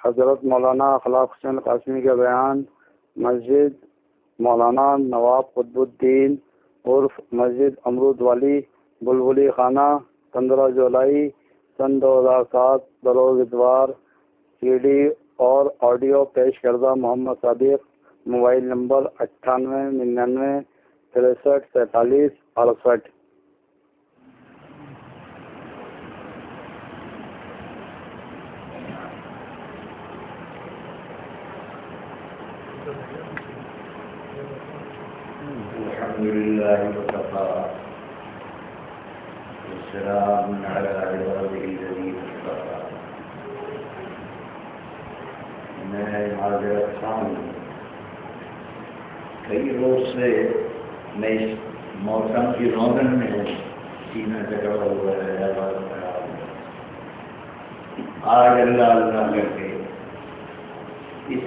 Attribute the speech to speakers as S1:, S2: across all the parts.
S1: حضرت مولانا اخلاق حسین قاسمی کا بیان مسجد مولانا نواب قطب الدین عرف مسجد امرود والی بلبلی خانہ 15 جولائی سن 2007 بروز اتوار سی ڈی اور آڈیو پیش کردہ محمد صادق موبائل نمبر 9899 63 47 68۔
S2: الحمد لله وكفى والسلام على عباده الذين اصطفى۔ میں معذرت خواہ ہوں، کئی روز سے میں اس موسم کی رونق میں ہوں، سینہ جگڑا ہوا ہے، آواز خراب ہے۔ آج اللہ اللہ کر کے اس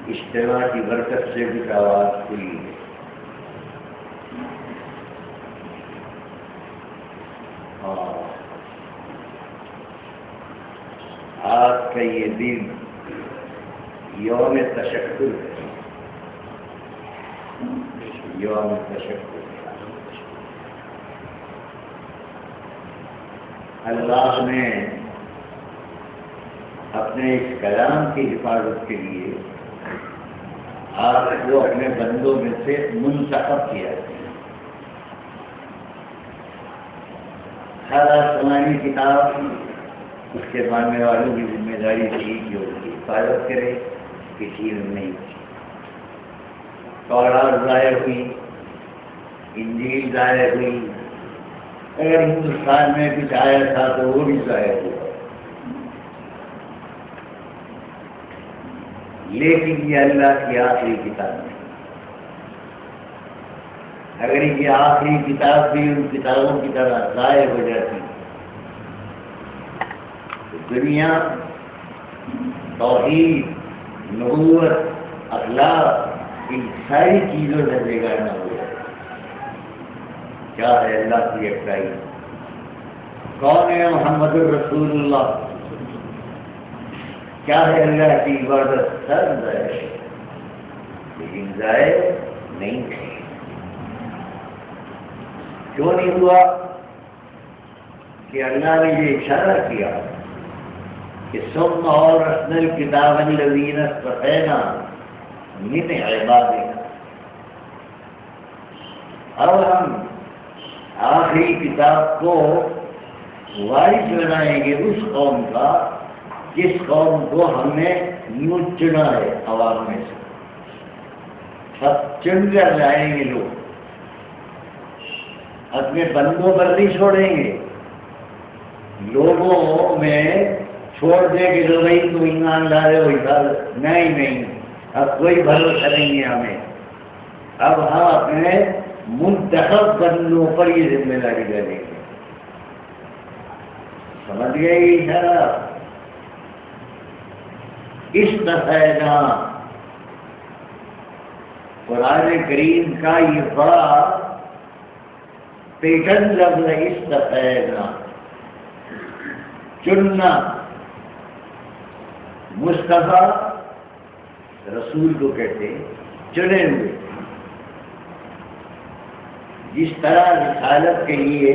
S2: اجتماع کی برکت سے بھی آواز کھلی ہے۔ آج کا یہ دن یوم تشکر ہے، یوم تشکر۔ اللہ نے اپنے اس کلام کی حفاظت کے لیے آپ کو اپنے بندوں میں سے منتخب کیا ہے۔ ہر آسمانی کتاب اس کے ماننے والوں کی ذمہ داری تھی کہ اس کی حفاظت کرے، کسی نے نہیں کی۔ تورات ظاہر ہوئی، انجیل ظاہر ہوئی، اگر ہندوستان میں کچھ آیا تھا تو وہ بھی ظاہر ہوا، لیکن یہ اللہ کی آخری کتاب ہے۔ اگر یہ آخری کتاب بھی ان کتابوں کی طرح ضائع ہو جاتی تو دنیا توحید، نبوت، اخلاق ان ساری چیزوں سے بیگانہ ہو جائے۔ کیا ہے اللہ کی یکتائی؟ کون ہے محمد الرسول اللہ؟ کیا ہے اللہ کی عبادت؟ سب ضائع ہے، لیکن ضائع نہیں ہے۔ کیوں نہیں ہوا؟ کہ اللہ نے یہ اشارہ کیا کہ ثم اورثنا الکتاب الذین اصطفینا من عبادنا۔ اب ہم آخری کتاب کو وارث بنائیں گے اس قوم کا جس قوم کو ہم نے یوں چنا ہے عوام میں سے۔ سب چن کر لائیں گے لوگ، اپنے بندوں پر نہیں چھوڑیں گے، لوگوں میں چھوڑ دے کہ جو بھائی تو ایمان لائے ہو حفاظت نہیں، اب کوئی بھروسہ نہیں ہے ہمیں۔ اب ہم اپنے منتخب بندوں پر یہ ذمہ داری ڈالیں گے۔ سمجھ گئے یہ اشارہ؟ اس دفعہ قرآن کریم کا یہ بڑا پیٹرن لفظ ہے، اس دفعہ چننا۔ مصطفیٰ رسول کو کہتے ہیں، چنے ہوئے۔ جس طرح رسالت کے لیے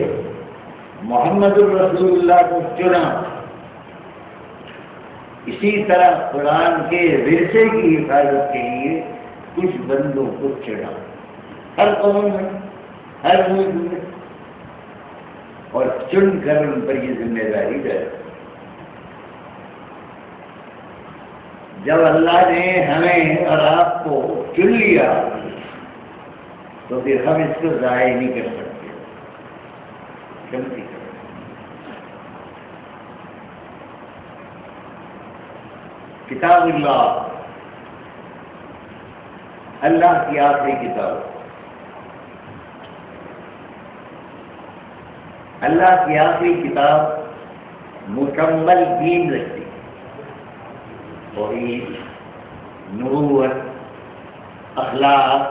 S2: محمد الرسول اللہ کو چنا، اسی طرح قرآن کے ورثے کی حفاظت کے لیے کچھ بندوں کو چنا، ہر قوم میں، ہر ملک میں، اور چن کر ان پر یہ ذمہ داری ڈالی۔ جب اللہ نے ہمیں اور آپ کو چن لیا تو پھر ہم اس کو ضائع نہیں کر سکتے، غلطی کر۔ کتاب اللہ، اللہ کی آخری کتاب، اللہ کی آخری کتاب مکمل دین رکھتی، توحید، نبوت، اخلاق،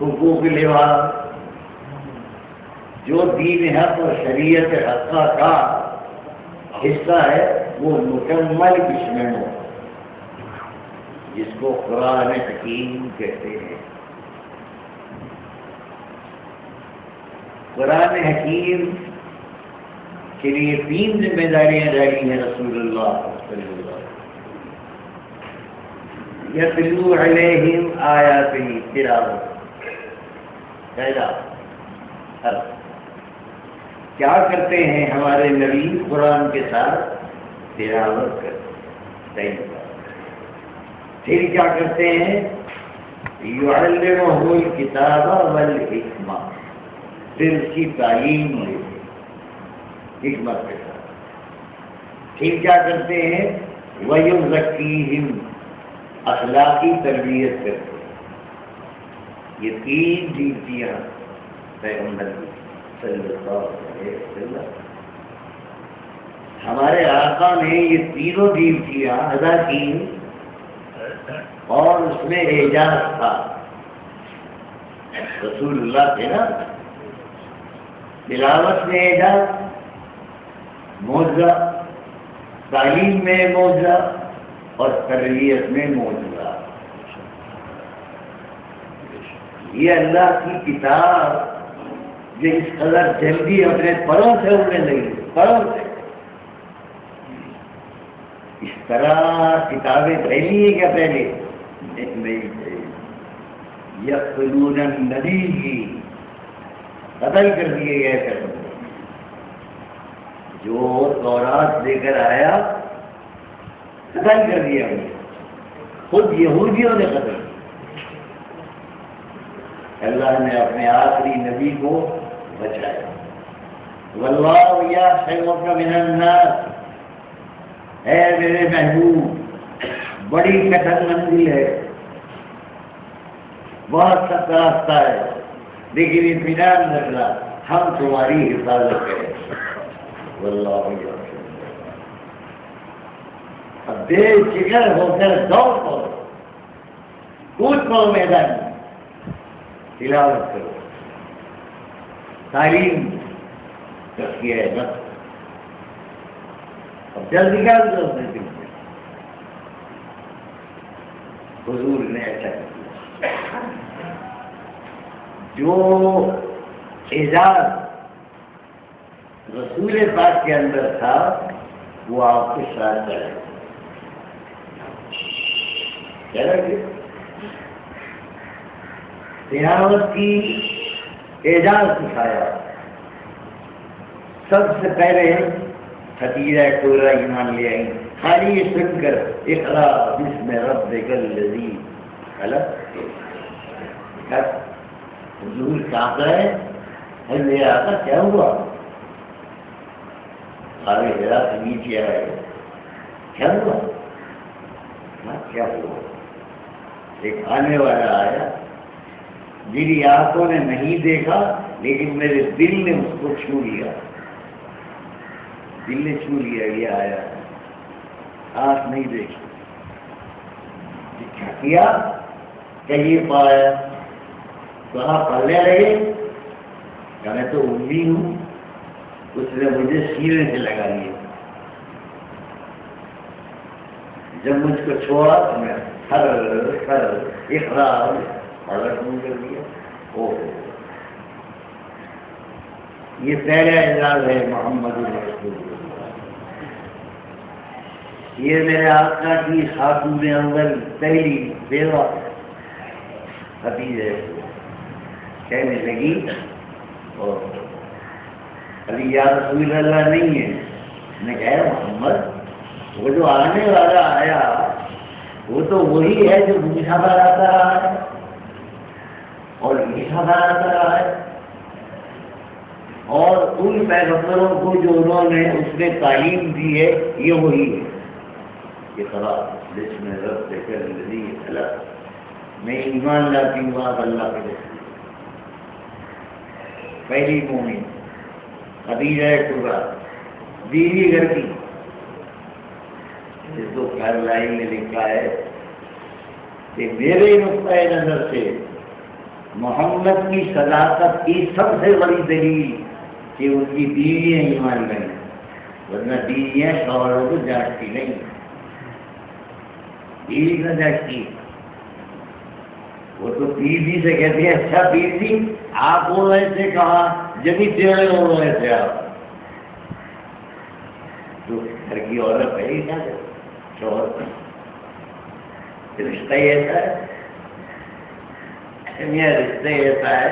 S2: حقوق لباس، جو دین حق اور شریعت حقہ کا حصہ ہے وہ مکمل قسم ہو، جس کو قرآن حکیم کہتے ہیں۔ قرآن حکیم کے لیے 3 ذمہ داریاں ڈالی ہیں رسول اللہ صلی اللہ علیہ وسلم۔ یتلو علیہم آیاتہ، تلاوت، پہلا حرف۔ کیا کرتے ہیں ہمارے نبی قرآن کے ساتھ؟ تلاوت کرتے ہیں۔ پھر کیا کرتے ہیں؟ یعلمہ الکتاب والحکمہ، پھر اس کی تعلیم دیتے حکمت کے ساتھ۔ پھر کیا کرتے ہیں؟ وَيُزَكِّيهِمْ، اخلاقی تربیت کرتے ہیں۔ یہ 3 ڈیوٹیاں پیغمبر کی صلی اللہ علیہ وسلم، ہمارے آقا نے یہ تینوں ڈیوٹیاں ادا کی، اور اس میں اعجاز تھا۔ رسول اللہ تھے نا، تلاوت میں اعجاز، معجزہ، تعلیم میں معجزہ، اور تربیت میں معجزہ۔ یہ اللہ کی کتاب جو اس قدر جلدی اپنے پروں سے اڑنے لگی، پروں سے، اس طرح کتابیں پھیلی ہیں کیا پہلے؟ نہیں تھے۔ یقتلون النبی کی، قتل کر دیے گئے پیغمبر، جو تورات لے کر آیا قتل کر دیا گیا، خود یہودیوں نے قتل کیا۔ اللہ نے اپنے آخری نبی کو بچایا۔ واللہ یعصمک من الناس، اے میرے محبوب، بڑی کٹھن منزل ہے، بہت سخت راستہ ہے، لیکن اطمینان رکھنا ہم تمہاری حفاظت کریں۔ واللہ یعصمک، اب بے فکر ہو کر دوڑ پڑو، کود پڑو میدان میں، تلاوت کرو، تعلیم تزکیہ نفس، اب جلد نکال دو اپنے دل سے۔ حضور نے ایسا کیا، جو اعزاز رسول پاک کے اندر تھا وہ آپ کے ساتھ چلے گا۔ تلاوت کی اعجاز دکھایا، سب سے پہلے خدیجہ کبریٰ ایمان لے آئی، خالی یہ سن کر اقرا بسم ربک الذی خلق، حضور کہاں ہے؟ لے آتا کیا ہوا؟ سارے ذرا سے نیچے آئے، کیا ہوا؟ کیا ہوا؟ ایک آنے والا آیا، میری آنکھوں نے نہیں دیکھا لیکن میرے دل نے اس کو چھو لیا، دل نے چھو لیا، یہ آیا، آنکھ نہیں دیکھی، کیا کیا؟ کہیں پایا کہاں پڑھنے لگے، کہ میں تو امی ہوں، اس نے مجھے سینے سے لگا لیا، جب مجھ کو چھوڑا تو میں اقرا پڑھنا شروع کر دیا۔ یہ پہلا اعزاز ہے محمد رسول اللہ، یہ میرے آقا کی خاتون اول پہلی بیوہ خدیجہ کہنے لگی، اور علی یا رسول اللہ نہیں ہے، میں کہا محمد وہ جو آنے والا آیا وہ تو وہی ہے جو موسیٰ پر آتا رہا ہے اور عیسیٰ پر آتا رہا ہے، اور ان پیغمبروں کو جو انہوں نے اس میں تعلیم دی ہے یہ وہی ہے۔ یہ خراب بسم ربک الذی خلق، میں ایمان لاتی ہوں آپ اللہ کے رسول، پہلی مومن خدیجہ کبریٰ، بیوی گھر کی، جس کو کارلائل نے لکھا ہے کہ میرے نقطۂ نظر سے محمد کی صداقت کی سب سے بڑی دلیل کہ ان کی بیویاں ایمان لائیں، ورنہ بیویاں شوہروں کو جانتی نہیں، بیوی نہ جانتی، وہ تو بیوی سے کہتی ہے اچھا بیوی آپ بول رہے تھے کہاں، جبھی ٹیڑھے ہو رہے تھے آپ، جو گھر کی عورت ہے ہی کیا شوہر کا رشتہ ہی ایسا ہے، رشتہ ایسا ہے،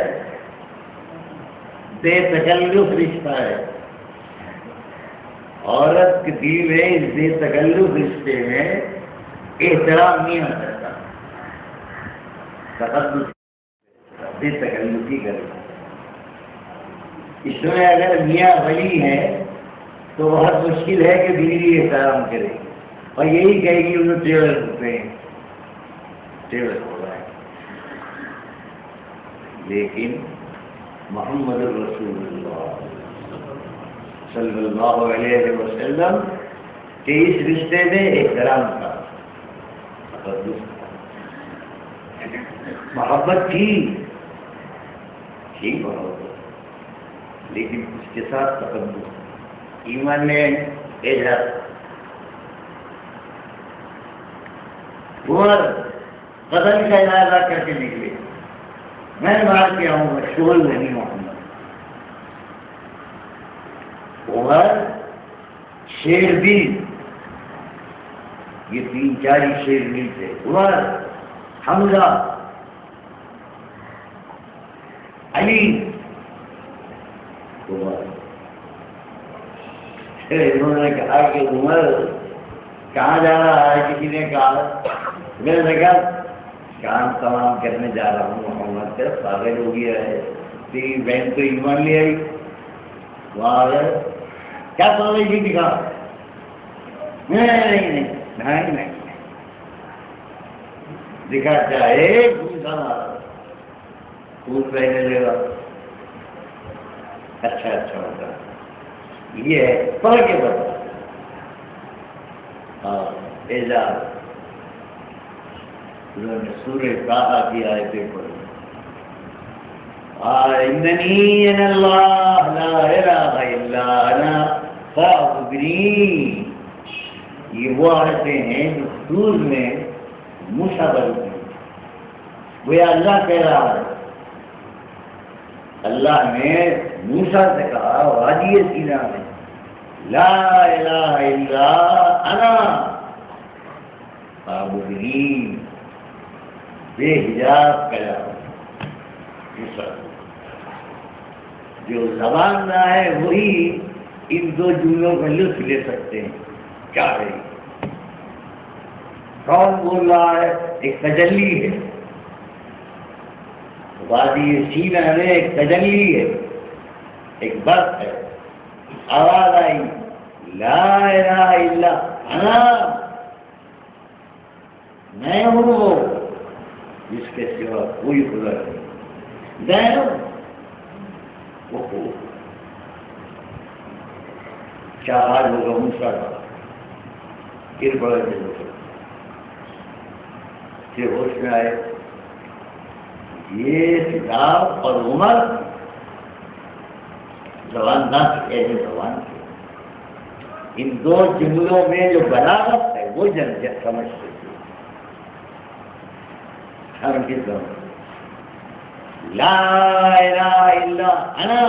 S2: بے تکلف رشتہ ہے، عورت کے دل میں اس بے تکلف رشتے میں احترام نہیں آ سکتا، تقدس بے تکلفی کرے، اس میں اگر میاں ولی ہے تو بہت مشکل ہے کہ بیوی احترام کرے اور یہی کہے گی انہوں ٹیڑھے ہوتے ہیں، ٹیڑھے ہو رہا ہے، لیکن محمد رسول اللہ صلی اللہ علیہ وسلم کے اس رشتے میں احترام تھا، تقدس تھا، محبت تھی محبت، لیکن اس کے ساتھ تقدس، ایمان نے اعجاز، عمر قتل کا ارادہ کر کے نکلے، میں مار کے آؤں گا، شول نہیں محمد، عمر شیردل، یہ 3-4 ہی شیردل تھے، عمر، حمزہ، علی، عمر، انہوں نے کہا کہ عمر کہاں جا رہا ہے، کسی نے کہا، میں نے کہا کام تمام کرنے جا رہا ہوں، محمد کا پاگل ہو گیا ہے، تیری بہن تو ایمان لے آئی، وہاں گئے کیا سو رہی تھی، دکھا، نہیں دکھا چاہے خون رہنے لے گا، اچھا ہوتا، یہ ہے پڑھ کے بتا، ہاں اعجاز، انہوں نے سورہ طٰہٰ کی آیتیں پڑھی، اننی انا اللہ لا الہ الا انا فاعبدنی، یہ وہ آیتیں ہیں جو سور میں موسیٰ بنتی ہیں، وہ اللہ کہہ رہا ہے، اللہ نے موسیٰ سے کہا وادی سینا میں، لا الہ الا انا فاعبدنی، بے حجاب کلام موسیٰ، جو زبان نہ ہے وہی ان 2 جملوں کا لطف لے سکتے ہیں، کیا ہے کون بول رہا ہے، ایک تجلی ہے، وادی سینا میں ایک تجلی ہے، ایک برق ہے، آواز آئی لا الہ الا انا، میں ہوں وہ جس کے سوا کوئی خدا نہیں، میں ہوں وہ، کیا حال ہوگا موسیٰ کا، پھر بڑے پھر ہوش میں آئے، یہ کتاب اور عمر زبان نہ ایسے زبان کے، ان 2 جملوں میں جو بلاغت ہے وہ جنجت سمجھتے تھے، ہم کی سمجھ لا الہ الا انا،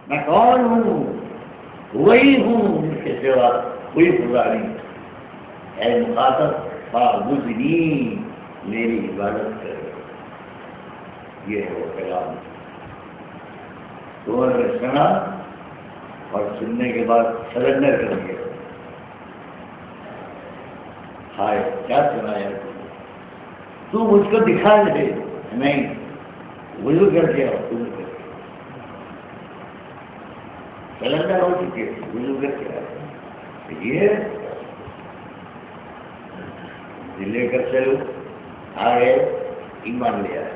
S2: میں کون ہوں، وہی ہوں جس کے سوا کوئی خدا نہیں، اے مخاطب فاعبدنی، میری عبادت کرے، یہ ہے وہ کلام، تو نے سنا اور سننے کے بعد سرنڈر کر دیا، ہائے کیا سنایا تو مجھ کو دکھا دے، نہیں وضو کر کے آؤ، وضو کر کے سرنڈر ہو چکے، وضو کر کے آؤ، یہ لے کر چلو، آگے ایمان لے آئے،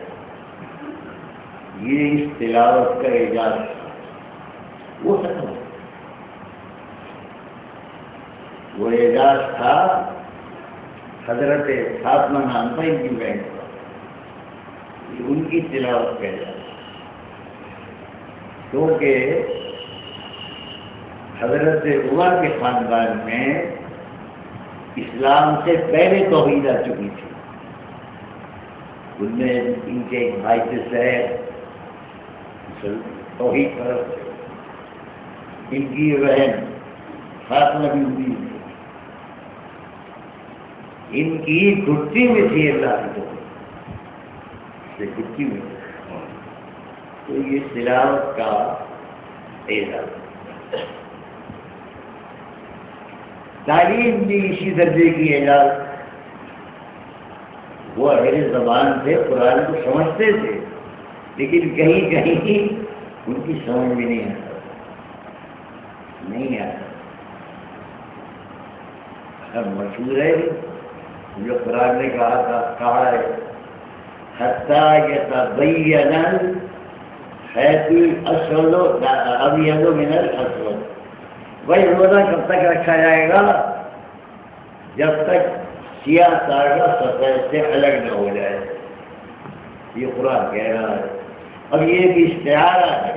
S2: یہ اس تلاوت کا اعجاز وہ ختم، وہ اعجاز تھا حضرت فاطمہ نام تھا ان کی بہن کا، ان کی تلاوت کا اعجاز، کیونکہ حضرت عمر کے خاندان میں اسلام سے پہلے توحید آ چکی تھی. ان میں ان کے ایک بھائی تھے سہیل، توحید پرست تھے. ان کی بہن فاطمہ بھی ہوئی تھی. ان کی گھٹی میں تھی اللہ کی توحید، گھٹی میں. تو یہ تلاوت کا اعزاز، تعلیم بھی اسی درجے کی اعزاز. وہ اہل زبان تھے، قرآن کو سمجھتے تھے، لیکن کہیں کہیں ان کی سمجھ میں نہیں آتا. اب مشہور ہے جو قرآن نے کہا ہے حتیٰ یتبین الخیط الاسود ابیض من الاسود. وہی روزہ کب تک رکھا جائے گا؟ جب تک سیاہ تارا سفید سے الگ نہ ہو جائے. یہ قرآن کہہ رہا ہے. اب یہ بھی استعارہ ہے،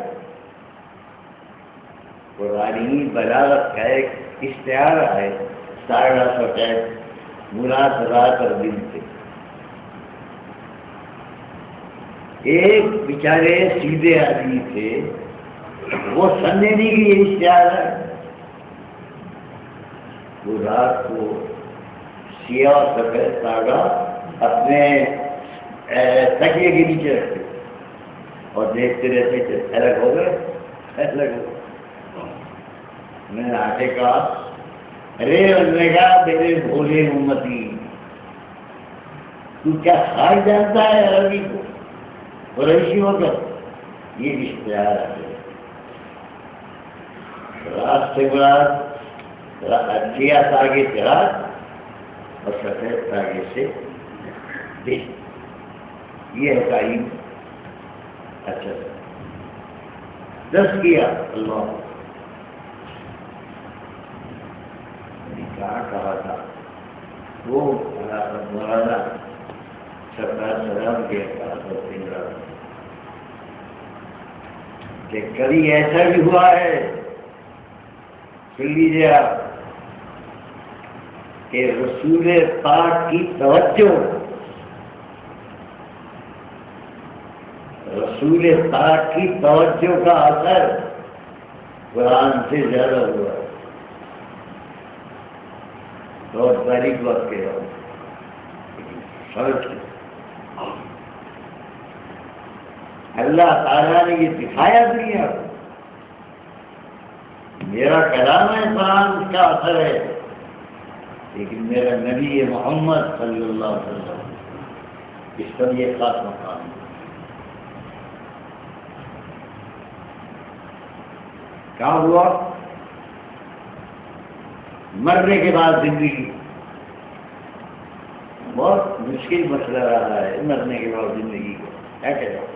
S2: قرآنی بلاغت کا ایک استعارہ ہے. تارا سفید مراد رات اور دن سے. ایک بیچارے سیدھے آدمی تھے، وہ سمجھنے کے لیے اشتہار ہے. وہ رات کو سیاہ سفید تاغا اپنے تکیے کے نیچے رکھتے اور دیکھتے رہتے کہ الگ ہو گئے، الگ ہو گئے. میں نے آ کے کہا ارے نے کہا میرے بھولے امتی، تو کیا خاص جانتا ہے عربی کو؟ قریشی ہو کر یہ اشتہار ہے. رات سے مراد سیاہ تاغے سے رات اور سفید تاغے سے دن. یہ ہے تعلیم. اچھا دس کیا اللہ کہا تھا وہ مولانا سرکار سلام کے کہ کبھی ایسا بھی ہوا ہے، سن لیجیے آپ، کہ رسول پاک کی توجہ، رسول پاک کی توجہ کا اثر قرآن سے زیادہ ہوا ہے. بہت باریک بات کہہ رہا ہوں، سمجھ اللہ تعالیٰ نے یہ دکھایا دنیا کو. میرا کلام ہے قرآن، اس کا اثر ہے، لیکن میرا نبی محمد صلی اللہ علیہ وسلم، اس پر یہ خاص مقام ہے. کیا ہوا؟ مرنے کے بعد زندگی بہت مشکل مسئلہ رہا ہے. مرنے کے بعد زندگی کو کیا کہہ رہا ہو؟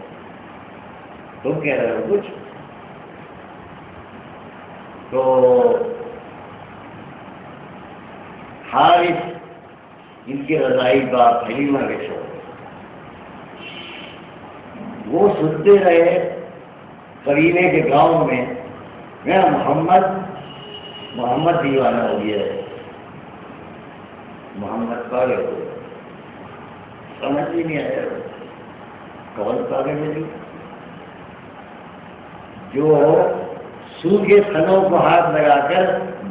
S2: تم کہہ رہے ہو کچھ تو حارث ان کے رضائی باپ حلیمہ کے شوہر، وہ سنتے رہے قریبے کے گاؤں میں میرا محمد دیوانہ ہو گیا ہے، محمد پاگل ہو گیا. سمجھ ہی نہیں آیا کون پاگل ہے جو سود کے تھنوں کو ہاتھ لگا کر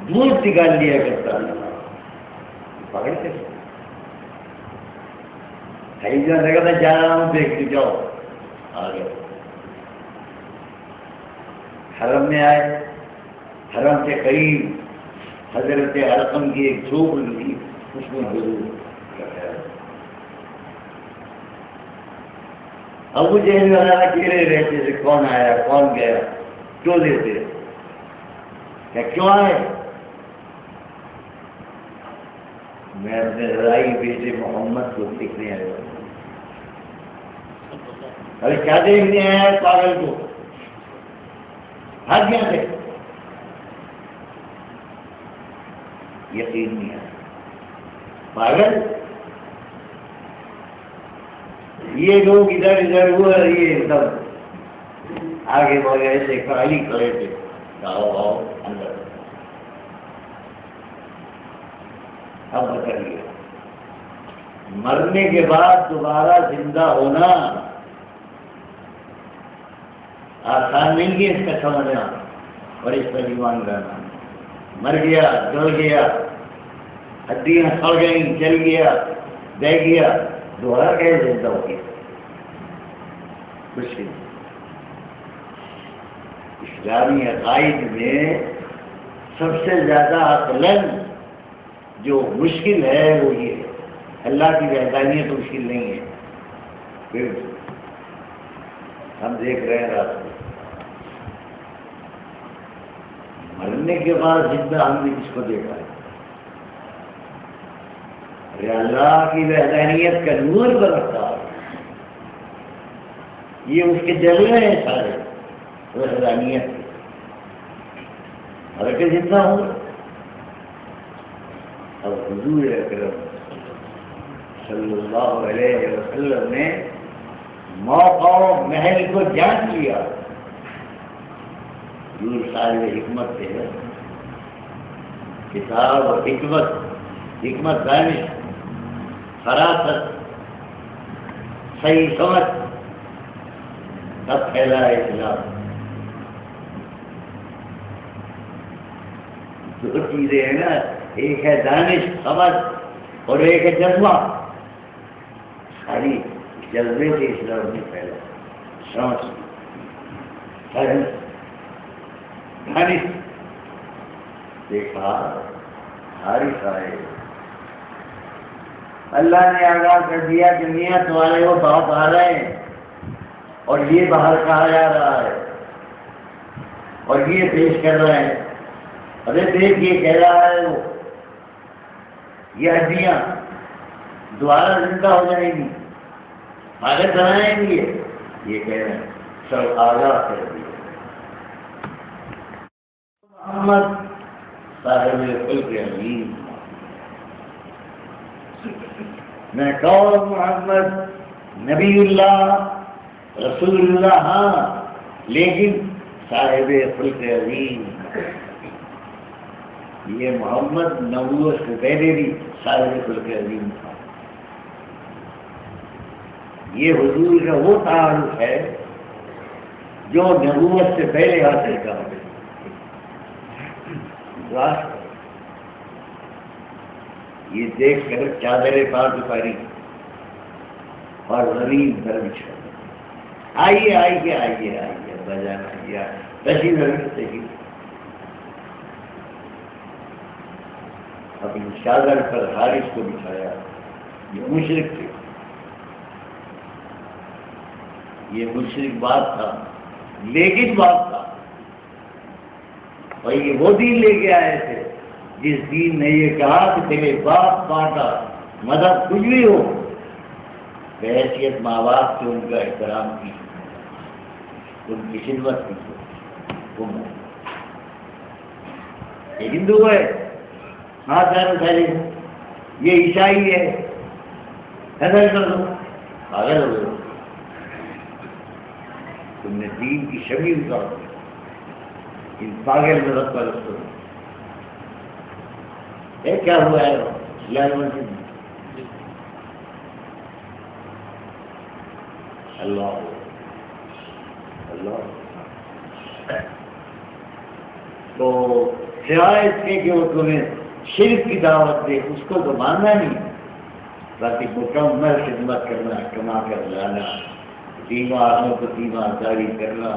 S2: دودھ نکال لیا کرتا ہے. پاگل کیسے لگا میں جا رہا ہوں، دیکھ کے جاؤ. آ گیا حرم میں آئے. حرم کے قریب حضرت ارقم کی ایک جھوپڑی تھی، اس میں ضرور ابو جہل وغیرہ کیڑے رہتے تھے، کون آیا کون گیا، کیوں دیتے کیا کیوں آئے؟ میں اپنے رضائی بیٹے محمد کو دیکھنے آیا. ارے کیا دیکھنے آیا پاگل کو؟ ہاتھ کیا تھے؟ یقین نہیں آیا. پاگل یہ لوگ ادھر ادھر ہوا، یہ ایک دم آگے بڑھے ایسے خالی کھڑے تھے. آؤ آؤ اندر. اب بتائیے مرنے کے بعد دوبارہ زندہ ہونا آسان نہیں ہے اس کا سمجھنا اور اس پر ایمان لانا. مر گیا جل گیا ہڈیاں سڑ گئیں جل گیا بہ گیا دوبارہ کیسے زندہ ہو گیا؟ مشکل. اسلامی عقائد میں سب سے زیادہ عقلاً جو مشکل ہے وہ یہ ہے. اللہ کی وحدانیت تو مشکل نہیں ہے. پھر ہم دیکھ رہے ہیں رات کو مرنے کے بعد زندہ ہم نے کس کو دیکھا ہے؟ ارے اللہ کی وحدانیت کا نور برتا یہ اس کے جلوے ہیں سارے وحدانیت کے. اور کہ زندہ ہوں اب حضور اکرم صلی اللہ علیہ وسلم نے موقع و محل کو جانچ لیا. حضور صاحب حکمت تھے. کتاب اور حکمت دانش فراست صحیح سمجھ سب پھیلا ہے اسلام. دو چیزیں ہیں نا، ایک ہے دانش سمجھ اور ایک ہے جذبہ. ساری جذبے سے اسلام نے پھیلا. سمجھ دانش دیکھا حارث آئے. اللہ نے آگاہ کر دیا کہ میاں تمہارے وہ باپ آ رہے ہیں اور یہ باہر کہا جا رہا ہے اور یہ پیش کر رہے ہیں. ارے دیکھ یہ کہہ رہا ہے وہ یہ ہڈیاں دوبارہ زندہ ہو جائیں گی پاگل بنائیں گے. یہ کہہ رہے ہیں سب آگاہ کر دیا. محمد صاحب خلق امین میں کہوں محمد نبی اللہ رسول اللہ ہاں لیکن صاحب خلق عظیم. یہ محمد نبوت سے پہلے بھی صاحب خلق عظیم تھا. یہ حضور کا وہ تعارف ہے جو نبوت سے پہلے حاصل کا ہے. یہ دیکھ کر چادر پاک اتاری اور زمین پر بچھا. آئیے آئیے آئیے آئیے بجانا یا تشریف رکھتے ہی اپنی چادر پر حارث کو بچھایا. یہ مشرک تھے. یہ مشرک بات تھا لیکن بات تھا. اور یہ وہ دین لے کے آئے تھے جس دین نے یہ کہا کہ تیرے باپ باٹا مدد کچھ بھی ہو بحیثیت ماں باپ سے ان کا احترام کی ان کی خدمت کی. یہ ہندو ہے ہاں جانا چاہیے یہ عیسائی ہے ایسا کر دو پاگل ہو گئے. تم نے دین کی شبیہ کا ان پاگل مدد پر رکھو. کیا ہوا ہے اسلامی مسجد میں اللہ اللہ تو سوائے اس کے کہ وہ تمہیں شرک کی دعوت دے اس کو تو ماننا نہیں. باقی مکمل خدمت کرنا کما کر لانا تیماروں کو تیمارداری کرنا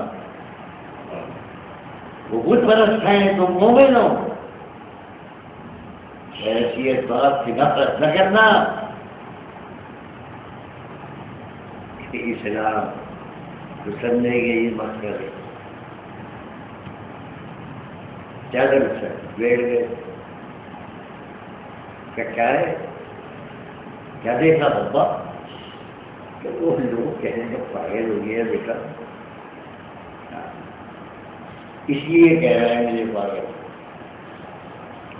S2: وہ بت پرست ہیں تم مومن ہو. حیثیت بات کی نفرت نہ کرنا. اسلام تو سمجھے گے یہ مت کرے. چادر سے بیٹھ گئے. کیا ہے کیا دیکھا بابا کہ وہ لوگ کہنے ہیں پاگل ہو گیا بیٹا اس لیے کہہ رہے ہیں مجھے پاگل.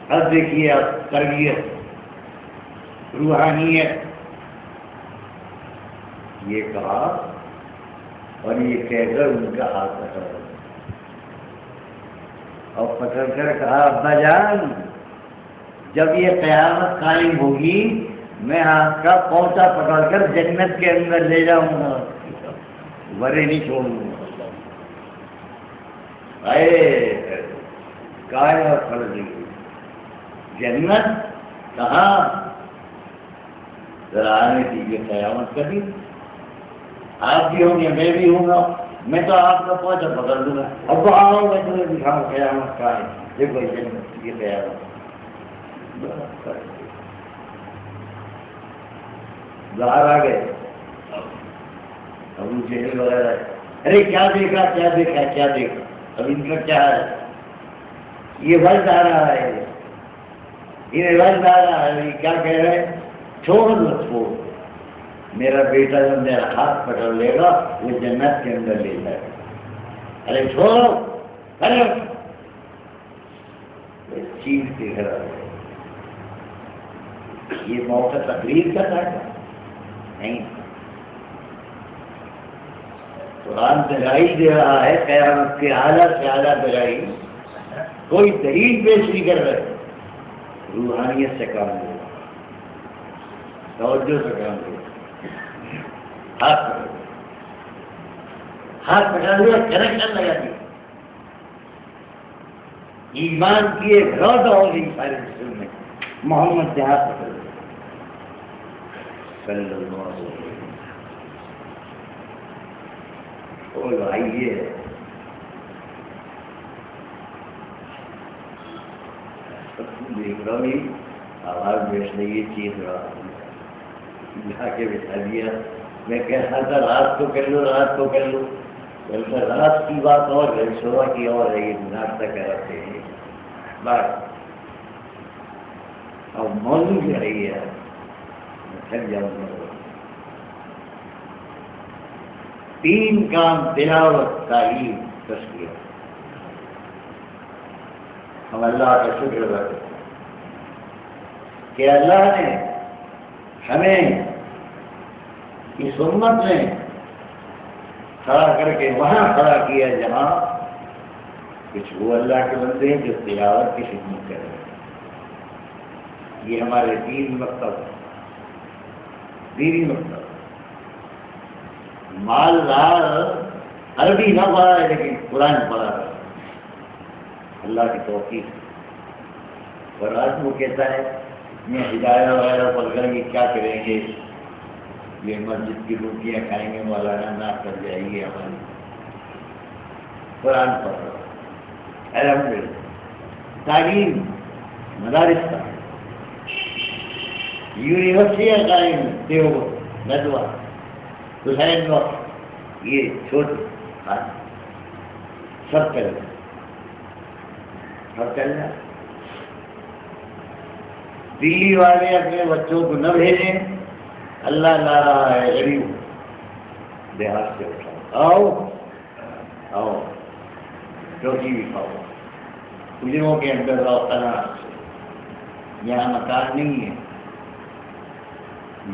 S2: اب دیکھیے آپ تربیت روحانیت یہ کہا اور یہ کہہ کر ان کا ہاتھ پکڑ اور پکڑ کر کہا ابا جان جب یہ قیامت قائم ہوگی میں آپ کا پوچا پکڑ کر جنت کے اندر لے جاؤں گا، ورے نہیں چھوڑوں گا۔ کائے اور فرضی جنت کہاں؟ ذرا آنے دیجیے قیامت کبھی، آپ بھی ہوں گے میں بھی ہوں گا، میں تو آپ کا پوچھا پکڑ دوں گا، اب آؤ میں تمہیں دکھاؤں قیامت کا ہے، دیکھو جنت یہ قیامت باہر آ گئے ابو جہل وغیرہ، ارے کیا دیکھا کیا دیکھا کیا دیکھا، اب ان کا کیا ہے، یہ وقت آ رہا ہے، یہ وقت آ رہا ہے، یہ کیا کہہ رہے ہیں، چھوڑ دو چھوڑ، میرا بیٹا جب میرا ہاتھ پکڑ لے گا وہ جنت کے اندر لے جائے گا، ارے چھوڑو ارے چیز کے گھر آ گئے، یہ موقع تقریر کا تھا نہیں، قرآن دلائی دے رہا ہے قیامت کے اعلیٰ سے اعلیٰ دلائی، کوئی دلیل پیش نہیں کر رہے، روحانیت سے کام لے، توجہ سے کام لے، ہاتھ پکڑ لیا کنیکشن لگا دیا، ایمان کی ایک روزہ ہو گئی سارے جسم میں، محمد سے ہاتھ پکڑ لیا صلی اللہ علیہ وسلم۔ اور بھائی یہ دیکھ رہا ہوں آواز بیچ رہی ہے چیز رہا جا کے بٹھا دیا، میں کہہ رہا تھا رات کو کر لو رات کو کر لو، رات کی بات اور ہے صبح کی اور ہے، یہ ناشتہ کراتے ہیں بات اور موضوع بھی رہی ہے، میں تھک جاؤں گا۔ 3 کام تلاوت تعلیم تشکیل، ہم اللہ کا شکر ادا کرتے ہیں کہ اللہ نے ہمیں اس امت میں کھڑا کر کے وہاں کھڑا کیا جہاں کچھ وہ اللہ کے بندے ہیں جو تلاوت کی خدمت کر رہے ہیں، یہ ہمارے دین مکتب دینی مکتب، مالدار عربی نہ پڑھا ہے لیکن قرآن پڑھا ہے، اللہ کی توفیق، اور آج وہ کہتا ہے میں ہدایہ وغیرہ پڑھ کر یہ کیا کریں گے، یہ مسجد کی روٹیاں کھائیں گے، مولانا نہ کر جائے گی ہماری، قرآن پڑھ رہا الحمدللہ، تعلیم مدارس کا یونیورسٹیاں قائم دیوبند ندوہ حسین وقت یہ چھوٹے سب چل رہا سب چل رہا، دلی والے اپنے بچوں کو نہ بھیجیں، اللہ لا رہا ہے غریب دیہات سے اٹھاؤ، آؤ آؤ روٹی بھی کھاؤ، فلموں کے اندر آؤ، یہاں مکان نہیں ہے،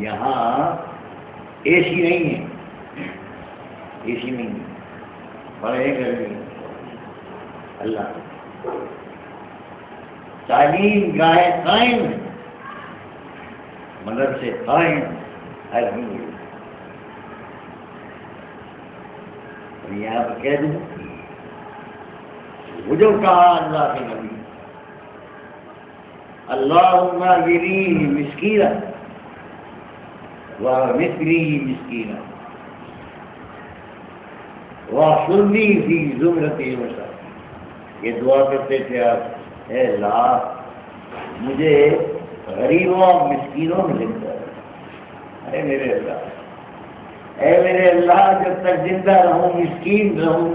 S2: یہاں اے سی نہیں ہے، اے سی نہیں ہے، بڑے گرمی اللہ، تعلیم گاہیں قائم، مدرسے قائم الحمدللہ، اور یہاں پہ کہہ دوں وہ جو کہا اللہ کے نبی اللہم اجرنی مسکینا ومثلی مسکینا واحشرنی فی زمرۃ المساکین، یہ دعا کرتے تھے آپ، اے اللہ مجھے غریبوں اور مسکینوں میں زندہ رہے، اے میرے اللہ، اے میرے اللہ جب تک زندہ رہوں مسکین رہوں،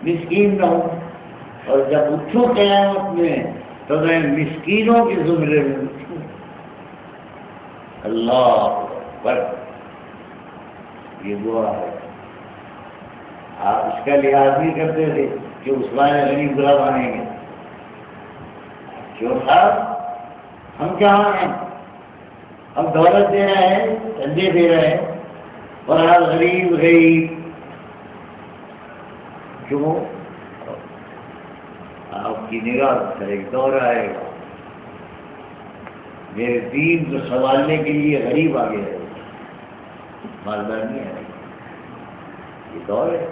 S2: مسکین رہوں، اور جب اٹھوں قیامت میں تو میں مسکینوں کے زمرے میں اٹھوں، اللہ اکبر، یہ دعا ہے۔ آپ اس کا لحاظ نہیں کرتے تھے کہ عثمان غنی برا مانیں گے، کیوں صاحب ہم کہاں ہیں، ہم دولت دے رہے ہیں، دھندے دے رہے ہیں، اور آپ غریب غریب کیوں؟ آپ کی نگاہ پر ایک دور آئے گا میرے دین کو سنبھالنے کے لیے غریب آگے ہے، مالدار نہیں ہے. یہ دور ہے،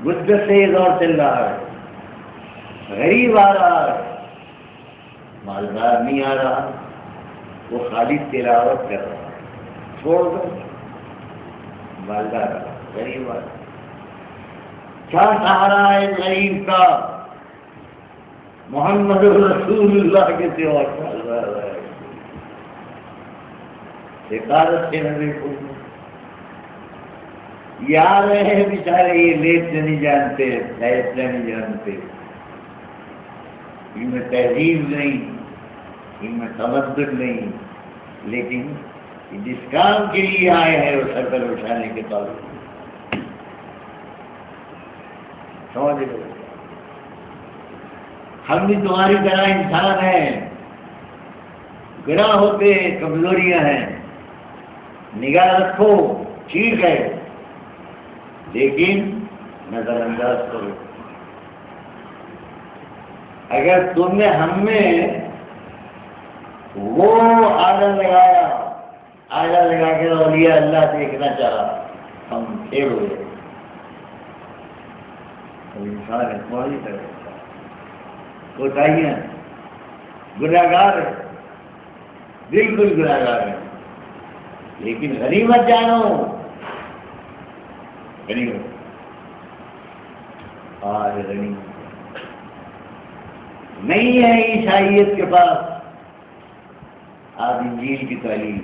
S2: مدت سے یہ دور چل رہا ہے. غریب آ رہا ہے، مالدار نہیں آ رہا، وہ خالی تلاوت کر رہا ہے. چھوڑ دو، مالدار غریب آ رہا. کیا سہارا ہے غریب کا؟ محمد رسول اللہ کے سوا چل رہا ہے. حفاظت سے نبی کو یہ آ رہے ہیں بیچارے، یہ لیٹنے نہیں جانتے، بیٹھنا نہیں جانتے، ان میں تہذیب نہیں، ان میں تمدن نہیں، لیکن جس کام کے لیے آئے ہیں وہ سر پر اٹھانے کے تعلق سمجھ لو. ہم بھی تمہاری طرح انسان ہیں، گناہ ہوتے ہیں، کمزوریاں ہیں، نگاہ رکھو ٹھیک ہے، لیکن نظر انداز کرو. اگر تم نے ہم میں وہ آلہ لگایا، آلہ لگا کے اولیاء اللہ دیکھنا چاہا، ہم پھر ہوئے. انسان ہے تمہاری طرح کوتاہیاں، گناہگار ہے، بالکل گناہگار ہے، لیکن غنیمت جانو، غنیمت آج غنیمت نہیں ہے عیسائیت کے پاس. آپ انجیل کی تعلیم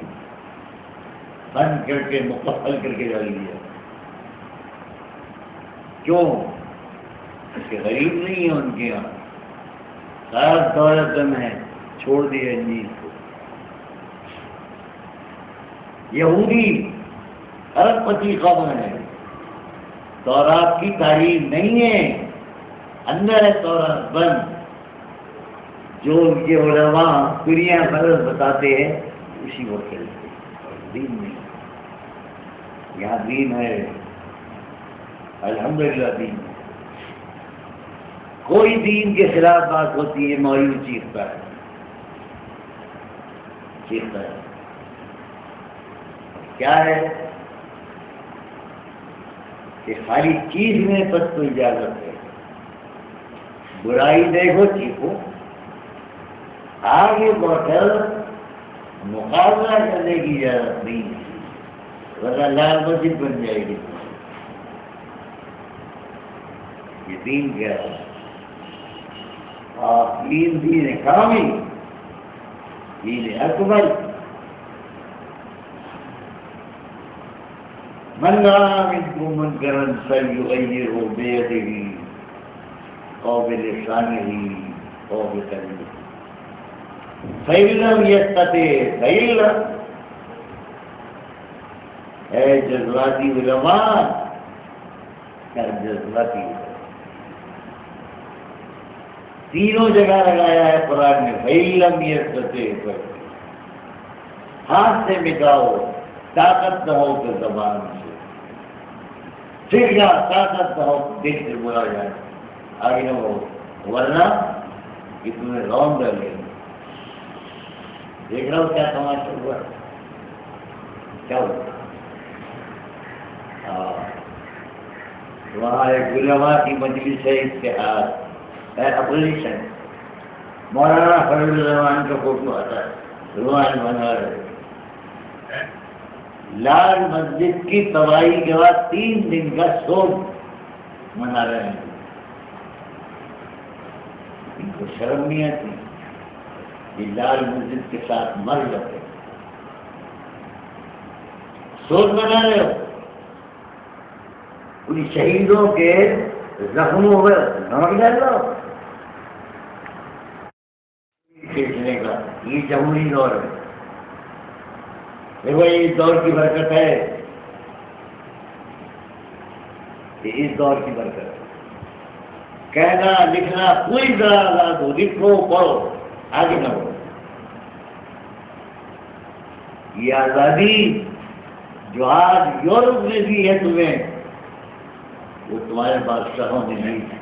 S2: بند کر کے مکمل کر کے ڈال دیا. کیوں؟ اس کے غریب نہیں ہے ان کے یہاں، سارا دولت دم ہے، چھوڑ دیا انجیل کو. یہودی ارب پتی قوم ہے، تورات کی تعلیم نہیں ہے، اندر ہے تورات بند. جو ان کے علماء دنیا بھر بتاتے ہیں اسی کو چلتے ہیں، دین نہیں. یہاں دین ہے، الحمدللہ دین ہے. کوئی دین کے خلاف بات ہوتی ہے مولوی چیختا ہے، چیختا ہے. کیا ہے کہ خالی چیز میں بس کو اجازت ہے، برائی دیکھو چیخو، آگے بڑھ کر مقابلہ کرنے کی اجازت نہیں ہے، ورنہ لال مسجد بن جائے گی. یہ دین کیا ہے؟ آپ دین کامل، دین اکبر. من رأى منكم منكرا فليغيره بيده أو بلسانه أو بقلبه فإن لم يستطع فإن اے جذباتی علماء، کیا جذباتی تینوں جگہ لگایا ہے قرآن میں. فإن لم يستطع، ہاتھ سے مٹاؤ، طاقت نہ ہو تو زبان سے، ٹھیک ہے، طاقت نہ ہو دل سے بولا جائے، آگے نہ ہو، ورنہ کہ تمہیں رون ڈالے. دیکھ رہا ہو کیا تماشا ہوا، کیا ہوا. وہاں ایک علماء کی مجلس ہے، اتحاد ہے، اپوزیشن. مولانا فضل الرحمان کا فوٹو آتا ہے، روحان بنا رہے. لال مسجد کی تباہی کے بعد 3 دن کا شوق منا رہے ہیں. ان کو شرم نہیں آتی کہ لال مسجد کے ساتھ مر جاتے، شوق منا رہے ہو. ان شہیدوں کے زخموں میں نمک ڈال دو. کھینچنے کا یہ جمہوری دور ہے. دیکھو اس دور کی برکت ہے، یہ اس دور کی برکت ہے. کہنا لکھنا پوری طرح آزاد ہو، لکھو پڑھو، آگے نہ بڑھو. یہ آزادی جو آج یورپ نے دی ہے تمہیں، وہ تمہارے بادشاہوں نے نہیں دی.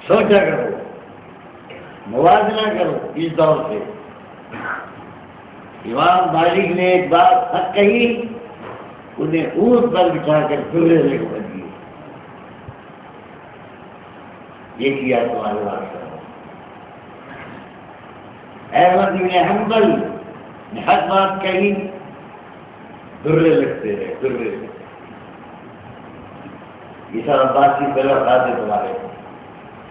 S2: سوچا کرو، موازنہ کرو اس دور سے۔ امام مالک نے ایک بات حق کہی، انہیں اونٹ پر بٹھا کر درے لے کر دیے، یہ کیا تمہارے واسطہ۔ احمد بن حنبل نے حق بات کہی، درے لگتے رہے، درے لگتے۔ یہ سب عباسی طرف آتے تمہارے